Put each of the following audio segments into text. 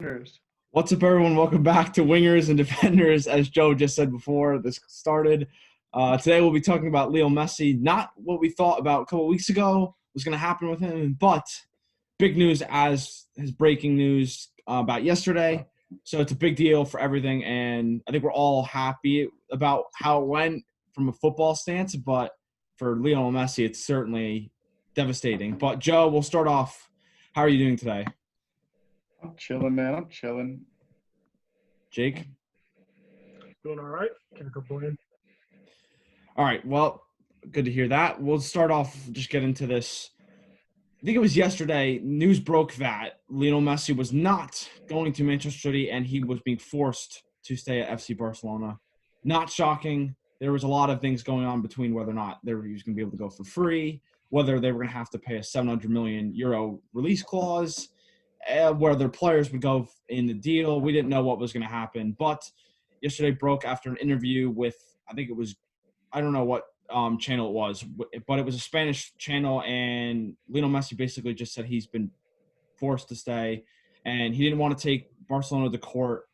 Defenders. What's up, everyone? Welcome back to Wingers and Defenders. As Joe just said before this started, today we'll be talking about Leo Messi. Not what we thought about a couple of weeks ago was going to happen with him, but big news as his breaking news about yesterday. So it's a big deal for everything, and I think we're all happy about how it went from a football stance. But for Leo Messi, it's certainly devastating. But Joe, we'll start off. How are you doing today? I'm chilling, man. I'm chilling. Jake? Doing all right. Can't complain. All right. Well, good to hear that. We'll start off, just get into this. I think it was yesterday, news broke that Lionel Messi was not going to Manchester City and he was being forced to stay at FC Barcelona. Not shocking. There was a lot of things going on between whether or not he was going to be able to go for free, whether they were going to have to pay a 700 million euro release clause, where their players would go in the deal. We didn't know what was going to happen. But yesterday broke after an interview with, I think it was, I don't know what channel it was, but it was a Spanish channel, and Lionel Messi basically just said he's been forced to stay, and he didn't want to take Barcelona to court.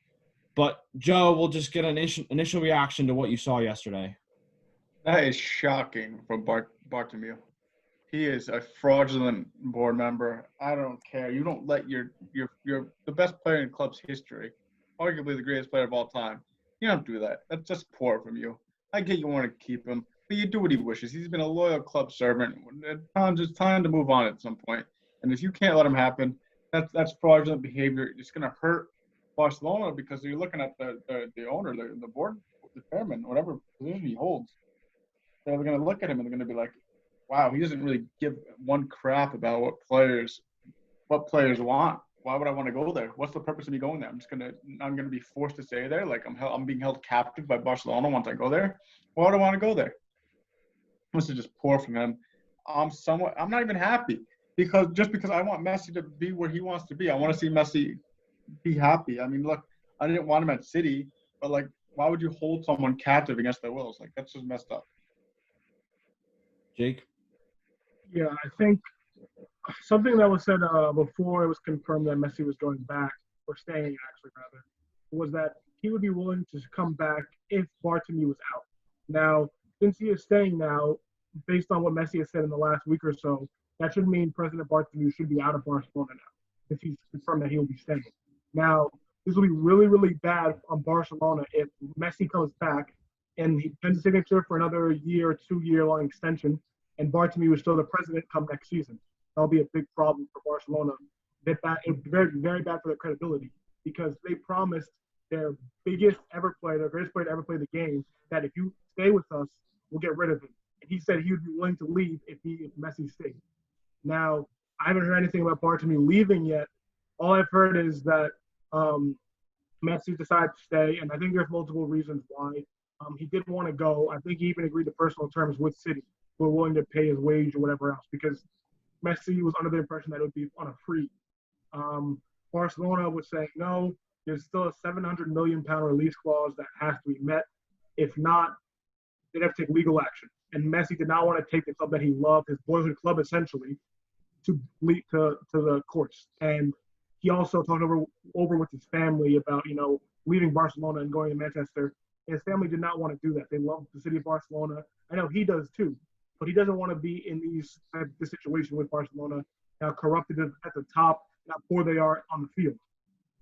But, Joe, we'll just get an initial reaction to what you saw yesterday. That is shocking from Bartomeu. He is a fraudulent board member. I don't care. You don't let your the best player in club's history, arguably the greatest player of all time. You don't do that. That's just poor from you. I get you want to keep him, but you do what he wishes. He's been a loyal club servant. It's time to move on at some point. And if you can't let him happen, that's fraudulent behavior. It's going to hurt Barcelona because you're looking at the owner, the board, the chairman, whatever position he holds. They're going to look at him and they're going to be like, wow, he doesn't really give one crap about what players want. Why would I want to go there? What's the purpose of me going there? I'm gonna be forced to stay there. Like I'm being held captive by Barcelona once I go there. Why would I want to go there? This is just poor from him. I'm not even happy because I want Messi to be where he wants to be. I want to see Messi be happy. I mean, look, I didn't want him at City, but like, why would you hold someone captive against their wills? Like, that's just messed up. Jake? Yeah, I think something that was said before it was confirmed that Messi was going back, or staying actually rather, was that he would be willing to come back if Bartomeu was out. Now, since he is staying now, based on what Messi has said in the last week or so, that should mean President Bartomeu should be out of Barcelona now, if he's confirmed that he will be staying. Now, this will be really, really bad on Barcelona if Messi comes back and he pens a signature for another year or 2-year-long extension, and Bartomeu is still the president come next season. That'll be a big problem for Barcelona. It would be very, very bad for their credibility because they promised their biggest ever player, their greatest player to ever play the game, that if you stay with us, we'll get rid of him. And he said he would be willing to leave if Messi stayed. Now, I haven't heard anything about Bartomeu leaving yet. All I've heard is that Messi decided to stay, and I think there's multiple reasons why. He did want to go. I think he even agreed to personal terms with City, who were willing to pay his wage or whatever else, because Messi was under the impression that it would be on a free. Barcelona was saying, no, there's still a 700 million pound release clause that has to be met. If not, they'd have to take legal action. And Messi did not want to take the club that he loved, his boyhood club essentially, to the courts. And he also talked over with his family about, leaving Barcelona and going to Manchester. His family did not want to do that. They love the city of Barcelona. I know he does too, but he doesn't want to be in this situation with Barcelona, how corrupted at the top, how poor they are on the field.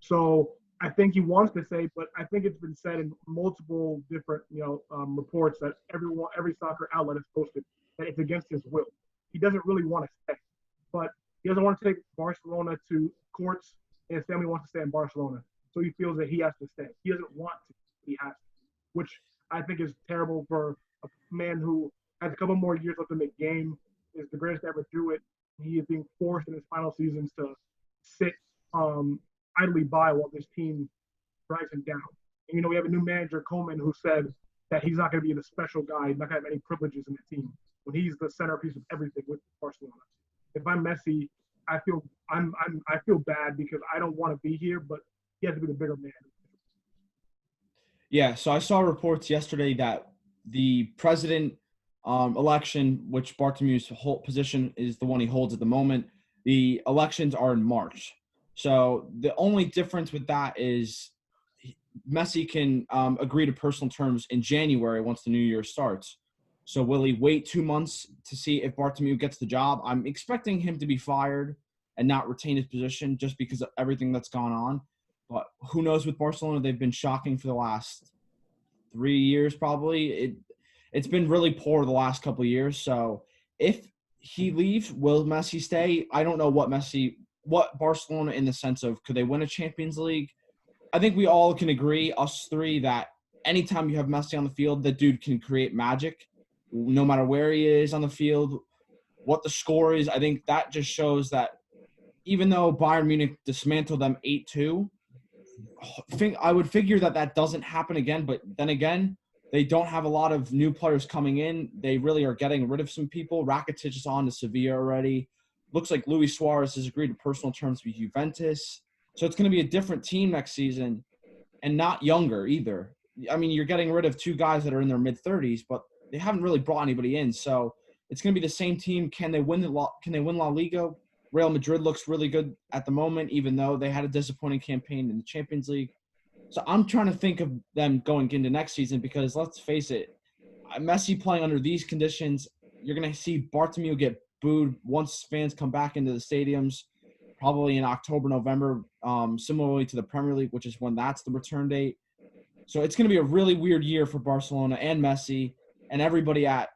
So I think he wants to say, but I think it's been said in multiple different, reports that every soccer outlet has posted that it's against his will. He doesn't really want to stay, but he doesn't want to take Barcelona to courts, and his family wants to stay in Barcelona. So he feels that he has to stay. He doesn't want to. He has to, which I think is terrible for a man who has a couple more years left in the game, is the greatest to ever do it. He is being forced in his final seasons to sit idly by while this team drags him down. And, we have a new manager, Koeman, who said that he's not going to be the special guy, he's not going to have any privileges in the team, when he's the centerpiece of everything with Barcelona. If I'm Messi, I feel bad because I don't want to be here, but he has to be the bigger man. Yeah, so I saw reports yesterday that the president election, which Bartomeu's whole position is the one he holds at the moment, the elections are in March. So the only difference with that is Messi can agree to personal terms in January once the new year starts. So will he wait 2 months to see if Bartomeu gets the job? I'm expecting him to be fired and not retain his position just because of everything that's gone on. But who knows with Barcelona? They've been shocking for the last 3 years probably. It's been really poor the last couple of years. So if he leaves, will Messi stay? I don't know what Barcelona in the sense of could they win a Champions League? I think we all can agree, us three, that anytime you have Messi on the field, the dude can create magic, no matter where he is on the field, what the score is. I think that just shows that even though Bayern Munich dismantled them 8-2, I would figure that doesn't happen again. But then again, they don't have a lot of new players coming in. They really are getting rid of some people. Rakitic is on to Sevilla already. Looks like Luis Suarez has agreed to personal terms with Juventus. So it's going to be a different team next season and not younger either. I mean, you're getting rid of two guys that are in their mid-30s, but they haven't really brought anybody in. So it's going to be the same team. Can they win La Liga? Real Madrid looks really good at the moment, even though they had a disappointing campaign in the Champions League. So I'm trying to think of them going into next season because let's face it, Messi playing under these conditions, you're going to see Bartomeu get booed once fans come back into the stadiums, probably in October, November, similarly to the Premier League, which is when that's the return date. So it's going to be a really weird year for Barcelona and Messi and everybody at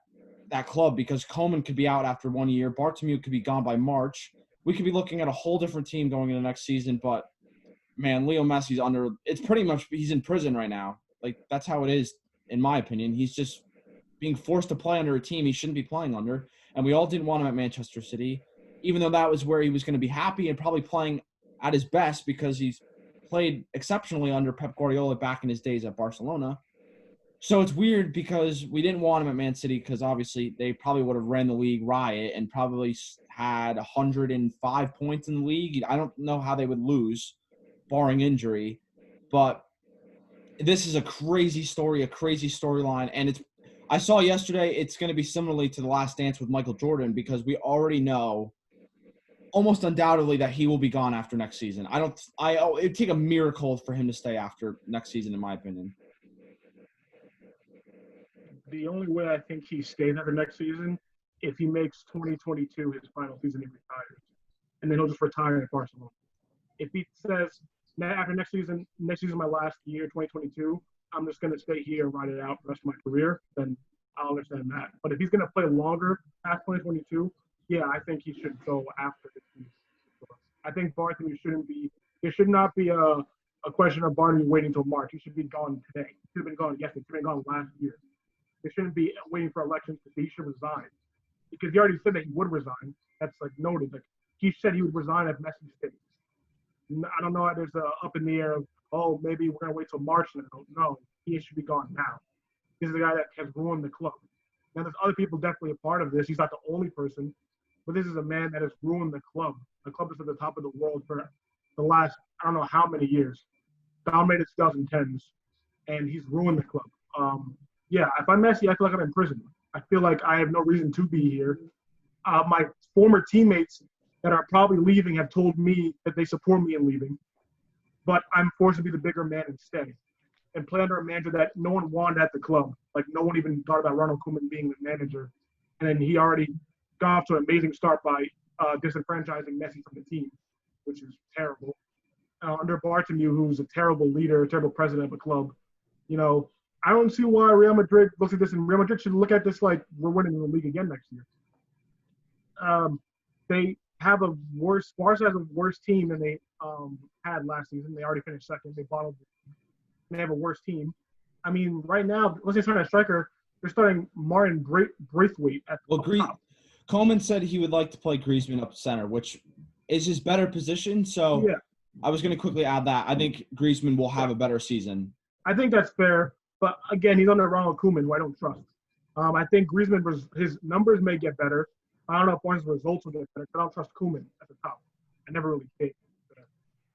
that club because Koeman could be out after 1 year. Bartomeu could be gone by March. We could be looking at a whole different team going into next season, but man, Leo Messi's it's pretty much he's in prison right now. Like that's how it is, in my opinion. He's just being forced to play under a team he shouldn't be playing under. And we all didn't want him at Manchester City, even though that was where he was going to be happy and probably playing at his best because he's played exceptionally under Pep Guardiola back in his days at Barcelona. So it's weird because we didn't want him at Man City because obviously they probably would have ran the league riot and probably had 105 points in the league. I don't know how they would lose, barring injury. But this is a crazy story, a crazy storyline. And I saw yesterday it's going to be similarly to The Last Dance with Michael Jordan because we already know almost undoubtedly that he will be gone after next season. It'd take a miracle for him to stay after next season, in my opinion. The only way I think he stays after next season, if he makes 2022 his final season, he retires. And then he'll just retire at Barcelona. If he says, after next season my last year, 2022, I'm just going to stay here and ride it out for the rest of my career, then I'll understand that. But if he's going to play longer past 2022, yeah, I think he should go after this season. I think Bartomeu there should not be a question of Bartomeu waiting until March. He should be gone today. He should have been gone yesterday. He should have been gone last year. They shouldn't be waiting for elections to he should resign. Because he already said that he would resign. That's like noted. Like he said he would resign if Messi stays. I don't know. There's a up in the air of, oh, maybe we're going to wait till March now. No, he should be gone now. This is the guy that has ruined the club. Now, there's other people definitely a part of this. He's not the only person. But this is a man that has ruined the club. The club is at the top of the world for the last, I don't know how many years. Dominated 2010s. And he's ruined the club. Yeah, if I'm Messi, I feel like I'm in prison. I feel like I have no reason to be here. My former teammates that are probably leaving have told me that they support me in leaving. But I'm forced to be the bigger man and stay. And play under a manager that no one wanted at the club. Like, no one even thought about Ronald Koeman being the manager. And then he already got off to an amazing start by disenfranchising Messi from the team, which is terrible. Under Bartomeu, who's a terrible leader, a terrible president of a club, I don't see why Real Madrid looks at this, and Real Madrid should look at this like we're winning the league again next year. They have Barca has a worse team than they had last season. They already finished second. They bottled it. They have a worse team. I mean, right now, let's say starting a striker, they're starting Martin Braithwaite at the top. Koeman said he would like to play Griezmann up center, which is his better position. So yeah. I was going to quickly add that. I think Griezmann will have a better season. I think that's fair. But again, he's under Ronald Koeman, who I don't trust. I think Griezmann, his numbers may get better. I don't know if his results will get better, but I don't trust Koeman at the top. I never really did.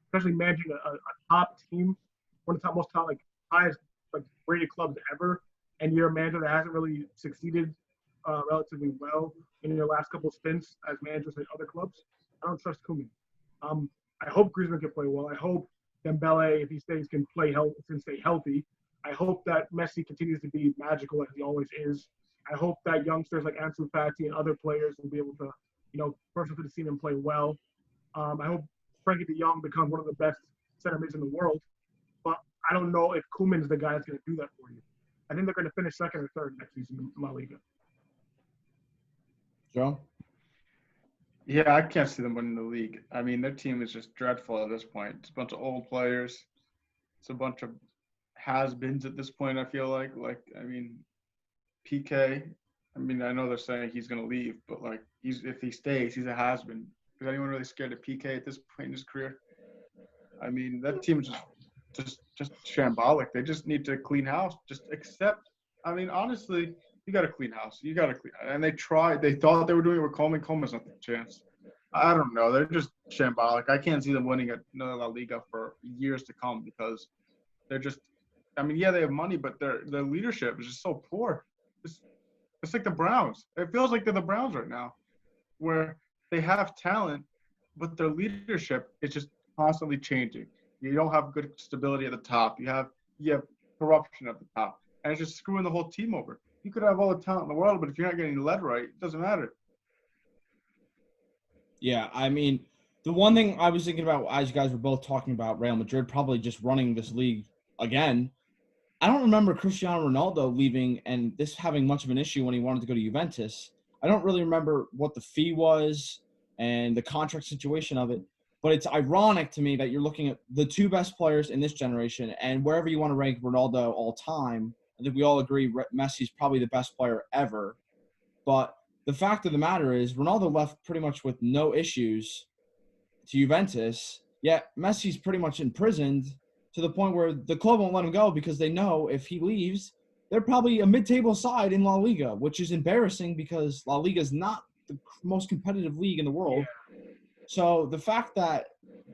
Especially managing a top team, one of the highest rated clubs ever, and you're a manager that hasn't really succeeded relatively well in your last couple of stints as managers at other clubs. I don't trust Koeman. I hope Griezmann can play well. I hope Dembele, if he stays, can stay healthy. I hope that Messi continues to be magical as he always is. I hope that youngsters like Ansu Fati and other players will be able to, burst into the scene and play well. I hope Frankie de Jong becomes one of the best center mids in the world. But I don't know if Koeman's the guy that's going to do that for you. I think they're going to finish second or third next season in La Liga. Joe? Yeah, I can't see them winning the league. I mean, their team is just dreadful at this point. It's a bunch of old players. It's a bunch of has-beens at this point, I feel like. PK, I know they're saying he's going to leave, but, if he stays, he's a has-been. Is anyone really scared of PK at this point in his career? I mean, that team is just shambolic. They just need to clean house. Just accept. I mean, honestly, you got to clean house. You got to clean. And they tried. They thought they were doing it with Coleman. Coleman's not the chance. I don't know. They're just shambolic. I can't see them winning another La Liga for years to come because they're just – I mean, yeah, they have money, but their leadership is just so poor. It's like the Browns. It feels like they're the Browns right now where they have talent, but their leadership is just constantly changing. You don't have good stability at the top. You have corruption at the top. And it's just screwing the whole team over. You could have all the talent in the world, but if you're not getting led right, it doesn't matter. Yeah, I mean, the one thing I was thinking about as you guys were both talking about Real Madrid probably just running this league again, I don't remember Cristiano Ronaldo leaving and this having much of an issue when he wanted to go to Juventus. I don't really remember what the fee was and the contract situation of it, but it's ironic to me that you're looking at the two best players in this generation, and wherever you want to rank Ronaldo all time, I think we all agree Messi's probably the best player ever. But the fact of the matter is Ronaldo left pretty much with no issues to Juventus, yet Messi's pretty much imprisoned to the point where the club won't let him go because they know if he leaves, they're probably a mid-table side in La Liga, which is embarrassing because La Liga is not the most competitive league in the world. So the fact that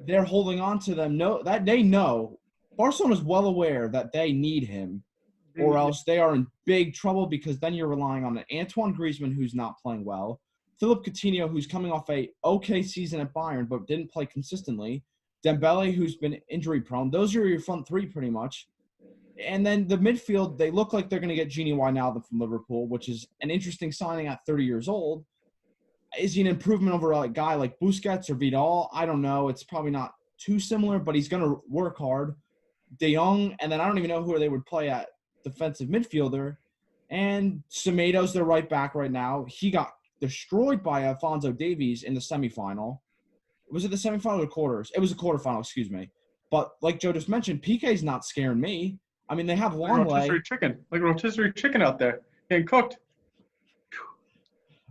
they're holding on to them, that they know, Barcelona's well aware that they need him, or else they are in big trouble because then you're relying on an Antoine Griezmann who's not playing well, Philippe Coutinho who's coming off a okay season at Bayern but didn't play consistently, Dembele who's been injury prone. Those are your front three pretty much. And then the midfield, they look like they're going to get Gini Wijnaldum from Liverpool, which is an interesting signing at 30 years old. Is he an improvement over a guy like Busquets or Vidal? I don't know. It's probably not too similar, but he's going to work hard. De Jong, and then I don't even know who they would play at defensive midfielder. And Semedo's their right back right now. He got destroyed by Alphonso Davies in the semifinal. Was it the semifinal or quarters? It was a quarterfinal, excuse me. But like Joe just mentioned, PK's not scaring me. I mean, they have Longley. Like a rotisserie chicken out there getting cooked.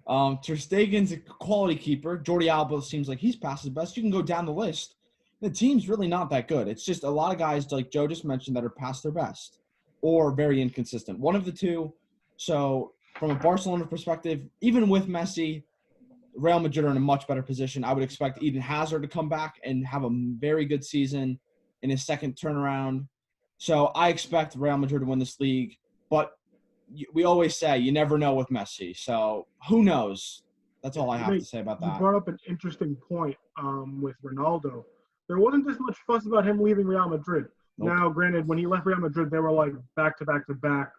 Ter Stegen's a quality keeper. Jordi Alba seems like he's past his best. You can go down the list. The team's really not that good. It's just a lot of guys, like Joe just mentioned, that are past their best or very inconsistent. One of the two. So from a Barcelona perspective, even with Messi, Real Madrid are in a much better position. I would expect Eden Hazard to come back and have a very good season in his second turnaround. So I expect Real Madrid to win this league. But we always say you never know with Messi. So who knows? That's all I have to say about that. You brought up an interesting point with Ronaldo. There wasn't this much fuss about him leaving Real Madrid. Nope. Now, granted, when he left Real Madrid, they were like back-to-back-to-back,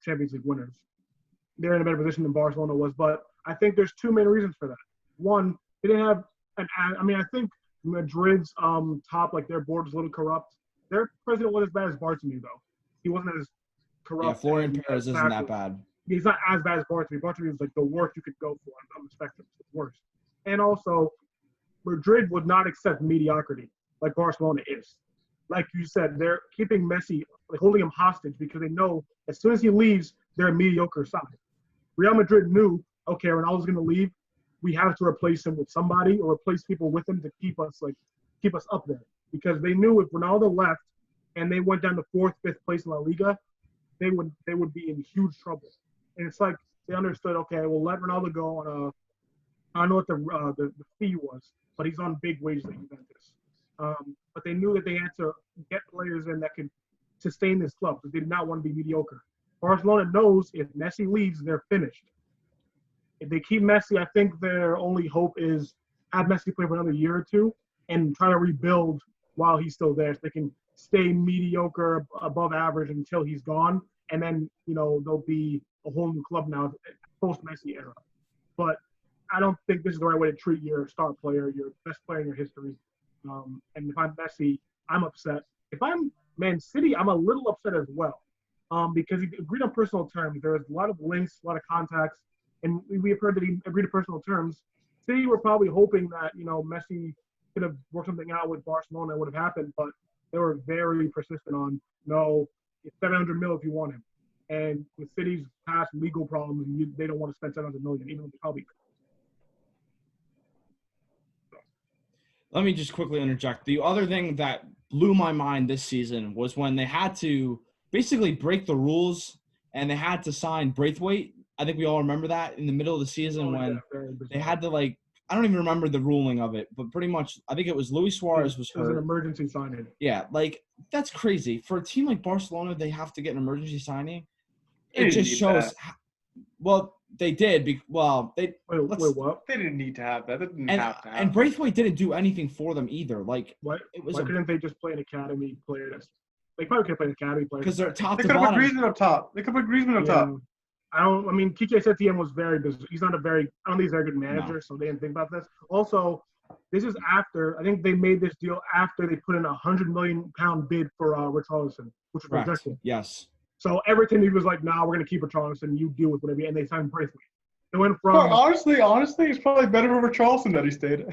Champions League winners. They're in a better position than Barcelona was. But I think there's two main reasons for that. One, they didn't have I think Madrid's top, like their board was a little corrupt. Their president wasn't as bad as Bartomeu, though. He wasn't as corrupt. Yeah, Florian Perez isn't that bad. He's not as bad as Bartomeu. Bartomeu was like the worst you could go for on the spectrum. It's worse. And also, Madrid would not accept mediocrity like Barcelona is. Like you said, they're keeping Messi, holding him hostage because they know as soon as he leaves, they're a mediocre side. Real Madrid knew, okay, Ronaldo's going to leave. We have to replace him with somebody or replace people with him to keep us up there. Because they knew if Ronaldo left and they went down to 4th, 5th place in La Liga, they would be in huge trouble. And it's like they understood, okay, we'll let Ronaldo go on I don't know what the fee was, but he's on big wages at Juventus. But they knew that they had to get players in that could sustain this club because they did not want to be mediocre. Barcelona knows if Messi leaves, they're finished. If they keep Messi, I think their only hope is have Messi play for another year or two, and try to rebuild while he's still there, so they can stay mediocre, above average until he's gone, and then they'll be a whole new club now, post Messi era. But I don't think this is the right way to treat your star player, your best player in your history. And if I'm Messi, I'm upset. If I'm Man City, I'm a little upset as well, because he agreed on personal terms. There was a lot of links, a lot of contacts, and we have heard that he agreed to personal terms. City were probably hoping that Messi could have worked something out with Barcelona, would have happened, but they were very persistent on no, it's 700 mil if you want him. And with City's past legal problems, they don't want to spend 700 million, even though they probably could. Let me just quickly interject. The other thing that blew my mind this season was when they had to basically break the rules and they had to sign Braithwaite. I think we all remember that in the middle of the season when they had to, like, I don't even remember the ruling of it, but pretty much I think it was Luis Suarez was hurt. It was an emergency signing. Yeah, like, that's crazy. For a team like Barcelona, they have to get an emergency signing. It just shows well, they did. Wait, what? They didn't need to have that. They didn't have to have and Braithwaite didn't do anything for them either. Like, what? Why couldn't they just play an academy player? They probably could play an academy player because they're top They to could have bottom. put Griezmann up top. They could put Griezmann up top. I mean, Kike Setien was very busy. He's not I don't think he's a very good manager, so they didn't think about this. Also, this is after, I think they made this deal after they put in a £100 million bid for Richarlison, which was rejected. Yes. So Everton, he was like, nah, we're going to keep Richarlison. You deal with whatever. And they signed Braithwaite. They went from honestly, it's probably better for Richarlison that he stayed.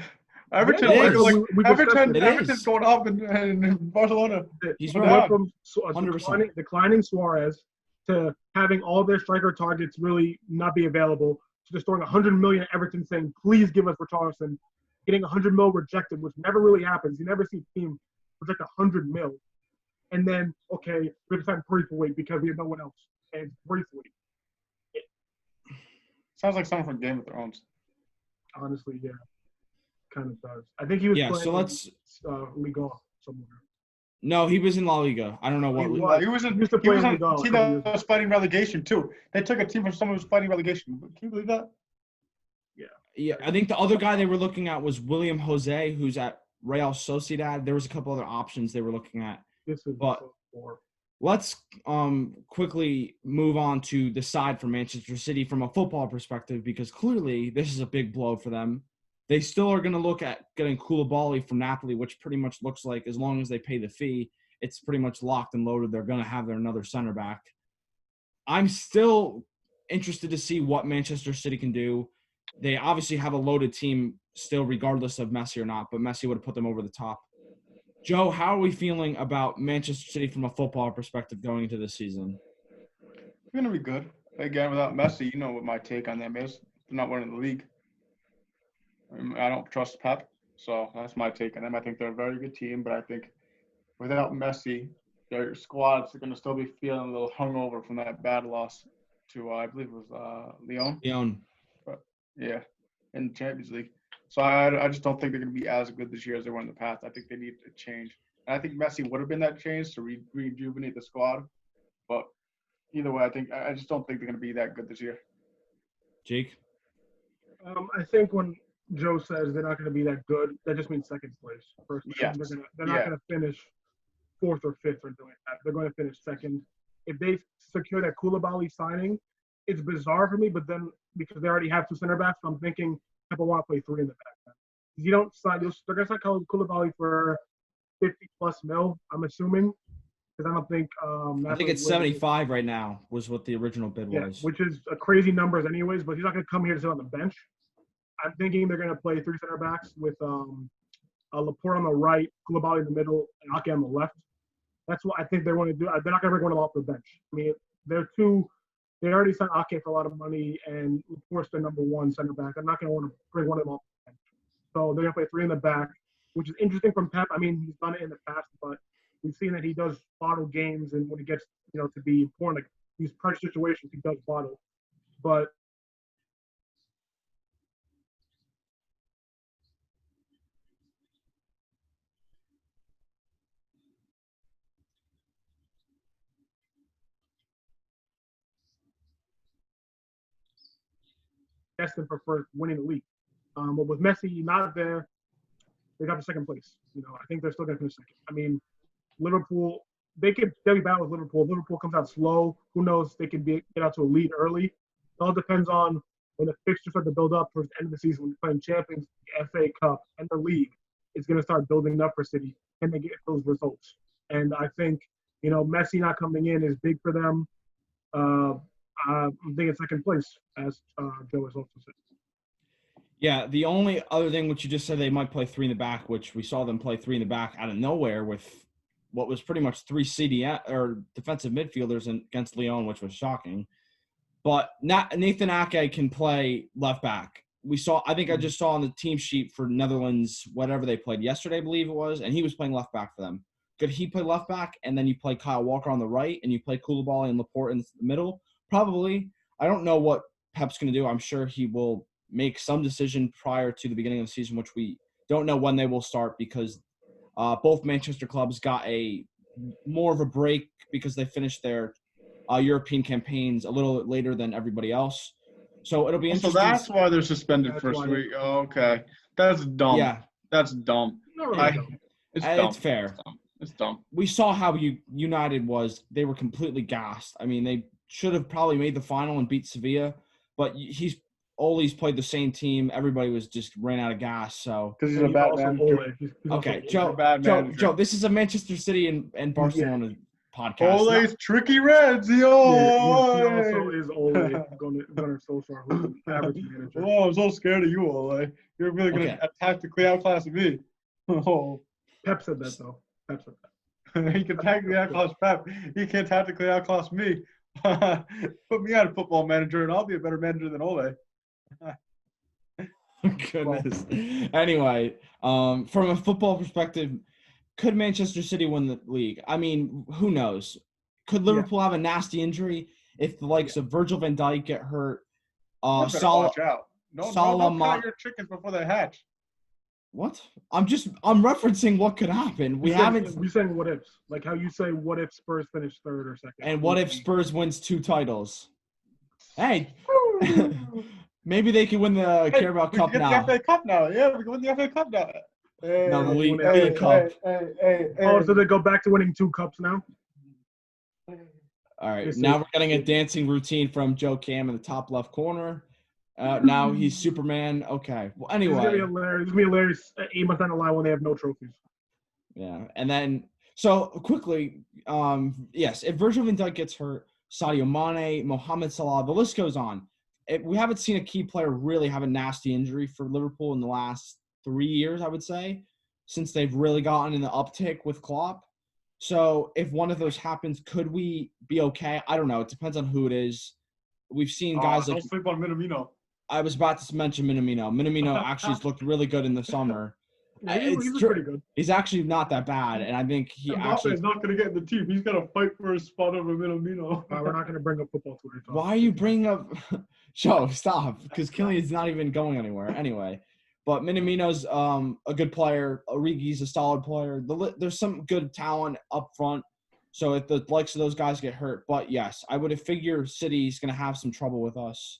Everton, Everton's going up in Barcelona. He's right. Went from declining Suarez to having all their striker targets really not be available, to just throwing 100 million at Everton, saying, please give us Richarlison, getting 100 mil rejected, which never really happens. You never see a team reject 100 mil. And then, okay, we have to sign Braithwaite because we have no one else. And it's Braithwaite. Sounds like something from Game of Thrones. Honestly, yeah. Kind of does. I think he was playing so let's Liga somewhere. No, he was in La Liga. I don't know what. He was in a team that was fighting relegation, too. They took a team from someone who was fighting relegation. Can you believe that? Yeah, I think the other guy they were looking at was William Jose, who's at Real Sociedad. There was a couple other options they were looking at. Let's quickly move on to the side for Manchester City from a football perspective, because clearly this is a big blow for them. They still are going to look at getting Koulibaly from Napoli, which pretty much looks like as long as they pay the fee, it's pretty much locked and loaded. They're going to have another center back. I'm still interested to see what Manchester City can do. They obviously have a loaded team still, regardless of Messi or not, but Messi would have put them over the top. Joe, how are we feeling about Manchester City from a football perspective going into this season? It's going to be good. Again, without Messi, you know what my take on them is. They're not winning the league. I don't trust Pep, so that's my take on them. I think they're a very good team, but I think without Messi, their squads are going to still be feeling a little hungover from that bad loss to, I believe it was Lyon. But, yeah, in the Champions League. So I just don't think they're going to be as good this year as they were in the past. I think they need to change. And I think Messi would have been that change to rejuvenate the squad. But either way, I just don't think they're going to be that good this year. Jake? I think when Joe says they're not going to be that good, that just means second place. First, yes. They're not going to finish fourth or fifth or anything like that. They're going to finish second. If they secure that Koulibaly signing, it's bizarre for me, but then because they already have two center backs, so I'm thinking Pep will want to play three in the back. You don't sign, they're going to sign Koulibaly for 50+ mil, I'm assuming, because I don't think. I think it's 75 right now was what the original bid was. Which is a crazy numbers anyways, but he's not going to come here to sit on the bench. I'm thinking they're going to play three center backs with Laporte on the right, Koulibaly in the middle, and Ake on the left. That's what I think they want to do. They're not going to bring one of them off the bench. I mean, they already signed Ake for a lot of money, and Laporte's their number one center back. I'm not going to want to bring one of them off the bench. So they're going to play three in the back, which is interesting from Pep. I mean, he's done it in the past, but we've seen that he does bottle games, and when it gets to be important, like these pressure situations, he does bottle. But destined for first winning the league. But with Messi not there, they got the second place. I think they're still going to finish second. I mean, Liverpool, they'll be bad with Liverpool. If Liverpool comes out slow, who knows? They can get out to a lead early. It all depends on when the fixtures start to build up towards the end of the season, when you're playing Champions, FA Cup, and the league. It's going to start building up for City. Can they get those results? And I think, Messi not coming in is big for them. I'm thinking second place, as Joe has also said. Yeah, the only other thing which you just said, they might play three in the back, which we saw them play three in the back out of nowhere with what was pretty much three CDM or defensive midfielders against Lyon, which was shocking. But Nathan Ake can play left back. I think I just saw on the team sheet for Netherlands, whatever they played yesterday, I believe it was, and he was playing left back for them. Could he play left back, and then you play Kyle Walker on the right, and you play Koulibaly and Laporte in the middle? Probably. I don't know what Pep's going to do. I'm sure he will make some decision prior to the beginning of the season, which we don't know when they will start because both Manchester clubs got more of a break because they finished their European campaigns a little later than everybody else. So it'll be interesting. So that's why they're suspended first week. Oh, okay. That's dumb. Yeah. That's dumb. It's dumb. It's fair. It's dumb. We saw how United was. They were completely gassed. I mean, they should have probably made the final and beat Sevilla, but Ole's played the same team. Everybody was just ran out of gas. So because he's a bad manager. Okay, Joe. This is a Manchester City and Barcelona podcast. Ole's tricky Reds. He also is Ole Gunnar Solskjaer, who's the average manager. Oh, I'm so scared of you, Ole. You're really going to tactically outclass me. Oh. Pep said that, though. Pep said that. He can tactically outclass Pep. He can't tactically outclass me. Put me on a football manager, and I'll be a better manager than Ole. Goodness. Anyway, from a football perspective, could Manchester City win the league? I mean, who knows? Could Liverpool have a nasty injury if the likes of Virgil van Dijk get hurt? Watch out. Don't count your chickens before they hatch. What? I'm referencing what could happen. We're saying what ifs, like how you say what if Spurs finish third or second, and what if Spurs wins 2 titles? Hey, maybe they can win the Carabao Cup now. The FA Cup now, yeah, we can win the FA Cup now. No, the League Cup. Oh, so they go back to winning 2 cups now? All right, now we're getting a dancing routine from Joe Cam in the top left corner. Now he's Superman. Okay. Well, anyway. It's going to be hilarious 8 months down the line when they have no trophies. Yeah. And then, so quickly, yes, if Virgil van Dijk gets hurt, Sadio Mane, Mohamed Salah, the list goes on. We haven't seen a key player really have a nasty injury for Liverpool in the last 3 years, I would say, since they've really gotten in the uptick with Klopp. So if one of those happens, could we be okay? I don't know. It depends on who it is. We've seen guys don't sleep on Minamino. I was about to mention Minamino. Minamino actually has looked really good in the summer. He's pretty good. He's actually not that bad, and I think he's not going to get in the team. He's got to fight for a spot over Minamino. We're not going to bring up football Twitter. Why are you bringing up – Joe, stop, because Killian's not even going anywhere. Anyway, but Minamino's a good player. Origi's a solid player. There's some good talent up front. So if the likes of those guys get hurt, but yes, I would have figured City's going to have some trouble with us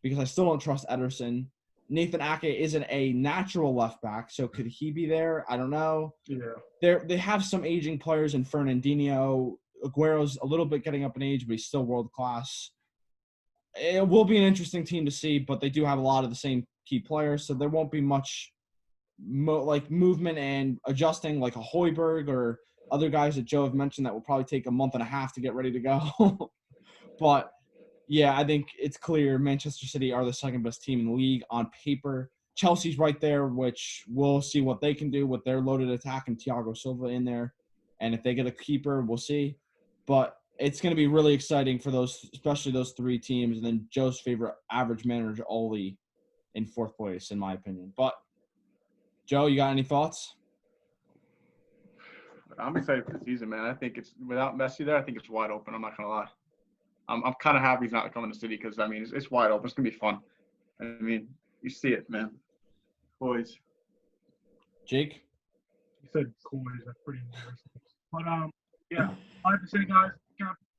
because I still don't trust Ederson. Nathan Ake isn't a natural left back, so could he be there? I don't know. Yeah. They have some aging players in Fernandinho. Aguero's a little bit getting up in age, but he's still world class. It will be an interesting team to see, but they do have a lot of the same key players, so there won't be much movement and adjusting like a Højbjerg or other guys that Joe have mentioned that will probably take a month and a half to get ready to go. But yeah, I think it's clear Manchester City are the second best team in the league on paper. Chelsea's right there, which we'll see what they can do with their loaded attack and Thiago Silva in there. And if they get a keeper, we'll see. But it's going to be really exciting for especially those 3 teams. And then Joe's favorite average manager, Ole, in 4th place, in my opinion. But Joe, you got any thoughts? I'm excited for the season, man. I think it's without Messi there, I think it's wide open. I'm not going to lie. I'm kind of happy he's not coming to City because, I mean, it's wide open. It's going to be fun. I mean, you see it, man. Boys. Jake? You said boys. That's pretty embarrassing. But, yeah, I have to say, guys,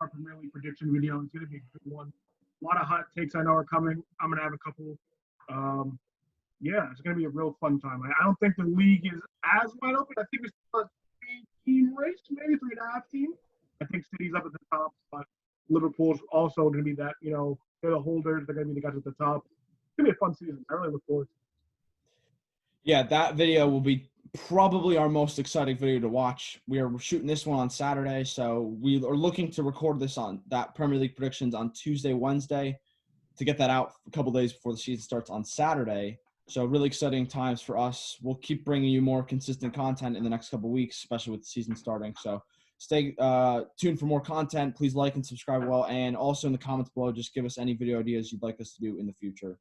our Premier League prediction video is going to be a good one. A lot of hot takes I know are coming. I'm going to have a couple. Yeah, it's going to be a real fun time. I don't think the league is as wide open. I think it's a 3-team race, maybe 3.5 team. I think City's up at the top, but Liverpool's also going to be that, they're the holders. They're going to be the guys at the top. It's going to be a fun season. I really look forward to it. Yeah, that video will be probably our most exciting video to watch. We are shooting this one on Saturday, so we are looking to record this on that Premier League predictions on Tuesday, Wednesday, to get that out a couple days before the season starts on Saturday. So really exciting times for us. We'll keep bringing you more consistent content in the next couple of weeks, especially with the season starting. So stay tuned for more content. Please like and subscribe well. And also in the comments below, just give us any video ideas you'd like us to do in the future.